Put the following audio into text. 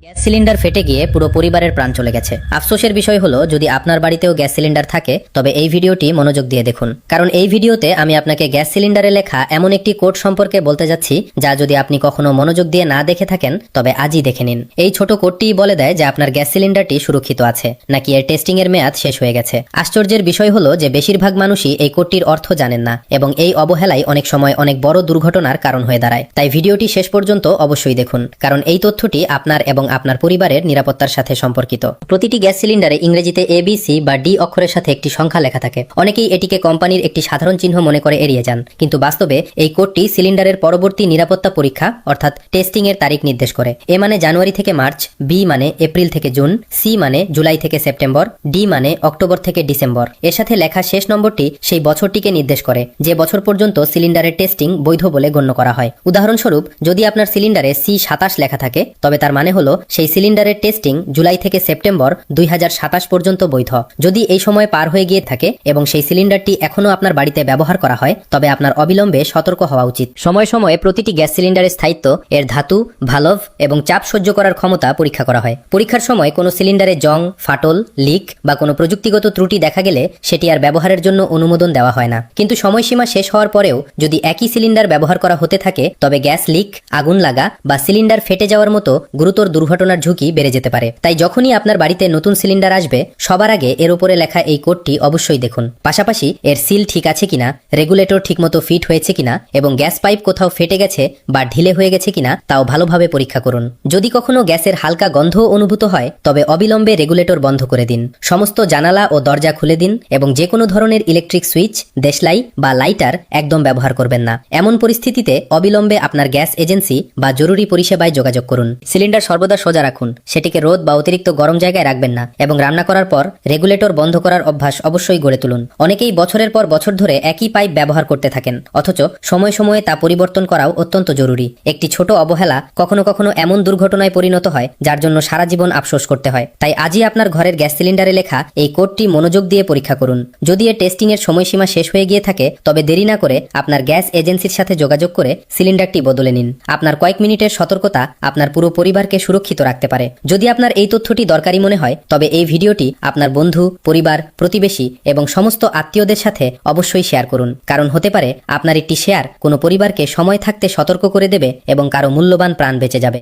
Gas cylinder ফেটে গিয়ে পুরো পরিবারের প্রাণ চলে গেছে। আফসোসের বিষয় হলো, যদি আপনার বাড়িতেও গ্যাস সিলিন্ডার থাকে তবে এই ভিডিওটি মনোযোগ দিয়ে দেখুন, কারণ এই ভিডিওতে আমি আপনাকে গ্যাস সিলিন্ডারে লেখা এমন একটি কোড সম্পর্কে বলতে যাচ্ছি যা যদি আপনি কখনো মনোযোগ দিয়ে না দেখে থাকেন তবে আজই দেখে নিন। এই ছোট কোডটি বলে দেয় যে আপনার গ্যাস সিলিন্ডারটি সুরক্ষিত আছে নাকি এর টেস্টিং এর মেয়াদ শেষ হয়ে গেছে। আশ্চর্যের বিষয় হলো যে বেশিরভাগ মানুষই এই কোডটির অর্থ জানেন না এবং এই অবহেলাই অনেক সময় অনেক বড় দুর্ঘটনার কারণ হয়ে দাঁড়ায়। তাই ভিডিওটি শেষ পর্যন্ত অবশ্যই দেখুন, কারণ এই তথ্যটি আপনার এবং আপনার পরিবারের নিরাপত্তার সাথে সম্পর্কিত। প্রতিটি গ্যাস সিলিন্ডারে ইংরেজিতে ABC বা D অক্ষরের সাথে একটি সংখ্যা লেখা থাকে। অনেকেই এটিকে কোম্পানির একটি সাধারণ চিহ্ন মনে করে এড়িয়ে যান, কিন্তু বাস্তবে এই কোডটি সিলিন্ডারের পরবর্তী নিরাপত্তা পরীক্ষা অর্থাৎ টেস্টিং এর তারিখ নির্দেশ করে। A মানে জানুয়ারি থেকে মার্চ, B মানে এপ্রিল থেকে জুন, C মানে জুলাই থেকে সেপ্টেম্বর, D মানে অক্টোবর থেকে ডিসেম্বর। এর সাথে লেখা শেষ নম্বরটি সেই বছরটিকে নির্দেশ করে যে বছর পর্যন্ত সিলিন্ডারের টেস্টিং বৈধ বলে গণ্য করা হয়। উদাহরণস্বরূপ, যদি আপনার সিলিন্ডারে C27 লেখা থাকে তবে তার মানে হলো সেই সিলিন্ডারের টেস্টিং জুলাই থেকে সেপ্টেম্বর 2027 পর্যন্ত বৈধ। যদি এই সময় পার হয়ে গিয়ে থাকে এবং সেই সিলিন্ডারটি এখনো আপনার বাড়িতে ব্যবহার করা হয় তবে আপনার অবিলম্বে সতর্ক হওয়া উচিত। সময়ে সময়ে প্রতিটি গ্যাস সিলিন্ডারের স্থায়িত্ব, এর ধাতু, ভালভ এবং চাপ সহ্য করার ক্ষমতা পরীক্ষা করা হয়। পরীক্ষার সময় কোনো সিলিন্ডারে জং, ফাটল, লিক বা কোনো প্রযুক্তিগত ত্রুটি দেখা গেলে সেটি আর ব্যবহারের জন্য অনুমোদন দেওয়া হয় না। কিন্তু সময়সীমা শেষ হওয়ার পরেও যদি একই সিলিন্ডার ব্যবহার করা হতে থাকে তবে গ্যাস লিক, আগুন লাগা বা সিলিন্ডার ফেটে যাওয়ার মতো গুরুতর দুর্ঘটনার ঝুঁকি বেড়ে যেতে পারে। তাই যখনই আপনার বাড়িতে নতুন সিলিন্ডার আসবে সবার আগে এর উপরে লেখা এই কোডটি অবশ্যই দেখুন। পাশাপাশি এর সিল ঠিক আছে কিনা, রেগুলেটর ঠিকমতো ফিট হয়েছে কিনা এবং গ্যাস পাইপ কোথাও ফেটে গেছে বা ঢিলে হয়ে গেছে কিনা তাও ভালোভাবে পরীক্ষা করুন। যদি কখনো গ্যাসের হালকা গন্ধ অনুভূত হয় তবে অবিলম্বে রেগুলেটর বন্ধ করে দিন। সমস্ত জানালা ও দরজা খুলে দিন এবং যে কোনো ধরনের ইলেকট্রিক সুইচ, দেশলাই বা লাইটার একদম ব্যবহার করবেন না। এমন পরিস্থিতিতে অবিলম্বে আপনার গ্যাস এজেন্সি বা জরুরি পরিষেবায় যোগাযোগ করুন। সিলিন্ডার সর্বদা সোজা রাখুন, সেটিকে রোদ বা অতিরিক্ত গরম জায়গায় রাখবেন না এবং রান্না করার পর রেগুলেটর বন্ধ করার অভ্যাস অবশ্যই গড়ে তুলুন। অনেকেই বছরের পর বছর ধরে একই পাইপ ব্যবহার করতে থাকেন, অথচ সময়ে সময়ে তা পরিবর্তন করাও অত্যন্ত জরুরি। একটি ছোট অবহেলা কখনো কখনো এমন দুর্ঘটনায় পরিণত হয় যার জন্য সারা জীবন আফসোস করতে হয়। তাই আজই আপনার ঘরের গ্যাস সিলিন্ডারে লেখা এই কোডটি মনোযোগ দিয়ে পরীক্ষা করুন। যদি এর টেস্টিং এর সময়সীমা শেষ হয়ে গিয়ে থাকে তবে দেরি না করে আপনার গ্যাস এজেন্সির সাথে যোগাযোগ করে সিলিন্ডারটি বদলে নিন। আপনার কয়েক মিনিটের সতর্কতা আপনার পুরো পরিবারকে সুরক্ষিত রাখতে পারে। যদি আপনার এই তথ্যটি দরকারি মনে হয় তবে এই ভিডিওটি আপনার বন্ধু, পরিবার, প্রতিবেশী এবং সমস্ত আত্মীয়দের সাথে অবশ্যই শেয়ার করুন, কারণ হতে পারে আপনার একটি শেয়ার কোনো পরিবারকে সময় থাকতে সতর্ক করে দেবে এবং কারো মূল্যবান প্রাণ বেঁচে যাবে।